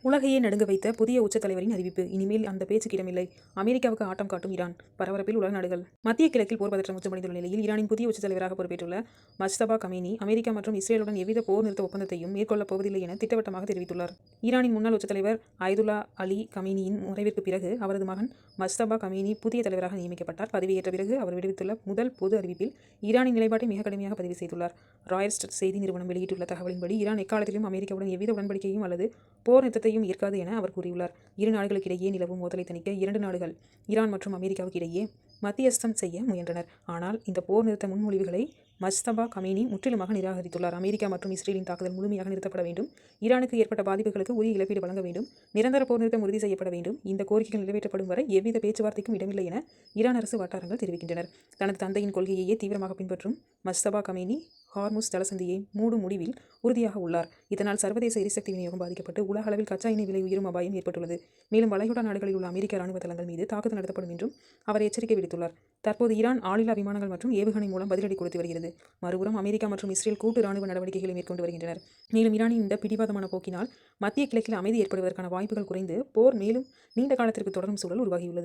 உலகையே நடுங்க வைத்த புதிய உச்ச தலைவரின் அறிவிப்பு. இனிமேல் அந்த பேச்சுக்கு இடமில்லை. அமெரிக்காவுக்கு ஆட்டம் காட்டும் ஈரான். பரபரப்பில் உலக நாடுகள். மத்திய கிழக்கில் போர் பதற்றம் உச்சமடைந்துள்ள நிலையில் ஈரானின் புதிய உச்ச தலைவராக பொறுப்பேற்றுள்ள மஜ்தபா கமேனி அமெரிக்கா மற்றும் இஸ்ரேலுடன் எவ்வித போர் நிறுத்த ஒப்பந்தத்தையும் மேற்கொள்ளப் போவதில்லை என திட்டவட்டமாக தெரிவித்துள்ளார். ஈரானின் முன்னாள் உச்ச தலைவர் அயதுல்லா அலி கமேனியின் மறைவிற்கு பிறகு அவரது மகன் மஜ்தபா கமேனி புதிய தலைவராக நியமிக்கப்பட்டார். பதவியேற்ற பிறகு அவர் விடுவித்துள்ள முதல் பொது அறிவிப்பில் ஈரானின் நிலைப்பாட்டை மிக கடுமையாக பதிவு செய்துள்ளார். ராயர்ஸ் செய்தி நிறுவனம் வெளியிட்டுள்ள தகவலின்படி ஈரான் எக்காலத்திலும் அமெரிக்காவுடன் எவ்வித உடன்படிக்கையும் அல்லது போர் நிறுத்தத்தையும் ஏற்காது என அவர் கூறியுள்ளார். இரு நாடுகளுக்கிடையே நிலவும் மோதலை தணிக்க இரண்டு நாடுகள் ஈரான் மற்றும் அமெரிக்காவுக்கு இடையே மத்தியஸ்தம் செய்ய முயன்றனர். ஆனால் இந்த போர் நிறுத்த முன்மொழிவுகளை மஜ்தபா கமேனி முற்றிலுமாக நிராகரித்துள்ளார். அமெரிக்கா மற்றும் இஸ்ரேலின் தாக்குதல் முழுமையாக நிறுத்தப்பட வேண்டும். ஈரானுக்கு ஏற்பட்ட பாதிப்புகளுக்கு உரிய இழப்பீடு வழங்க வேண்டும். நிரந்தர போர் நிறுத்தம் உறுதி செய்யப்பட வேண்டும். இந்த கோரிக்கைகள் நிறைவேற்றப்படும் வரை எவ்வித பேச்சுவார்த்தைக்கும் இடமில்லை என ஈரான் அரசு வட்டாரங்கள் தெரிவிக்கின்றனர். தனது தந்தையின் கொள்கையையே தீவிரமாக பின்பற்றும் மஜ்தபா கமேனி ஹார்முஸ் ஜலசந்தியை மூடும் முடிவில் உறுதியாக உள்ளார். இதனால் சர்வதேச எரிசக்தி விநியோகம் பாதிக்கப்பட்டு உலக அளவில் கச்சா எண்ணெய் விலை உயரும் அபாயம் ஏற்பட்டுள்ளது. மேலும் வளைகுடா நாடுகளில் உள்ள அமெரிக்க ராணுவ தளங்கள் மீது தாக்குதல் நடத்தப்படும் என்றும் அவர் எச்சரிக்கை விடுத்துள்ளார். தற்போது ஈரான் ஆளில்லா விமானங்கள் மற்றும் ஏவுகணை மூலம் பதிலடி கொடுத்து வருகிறது. மறுபுறம் அமெரிக்கா மற்றும் இஸ்ரேல் கூட்டு ராணுவ நடவடிக்கைகளை மேற்கொண்டு வருகின்றனர். மேலும் ஈரானின் இந்த பிடிவாதமான போக்கினால் மத்திய கிழக்கில் அமைதி ஏற்படுவதற்கான வாய்ப்புகள் குறைந்து போர் மேலும் நீண்ட காலத்திற்கு தொடரும் சூழல் உருவாகியுள்ளது.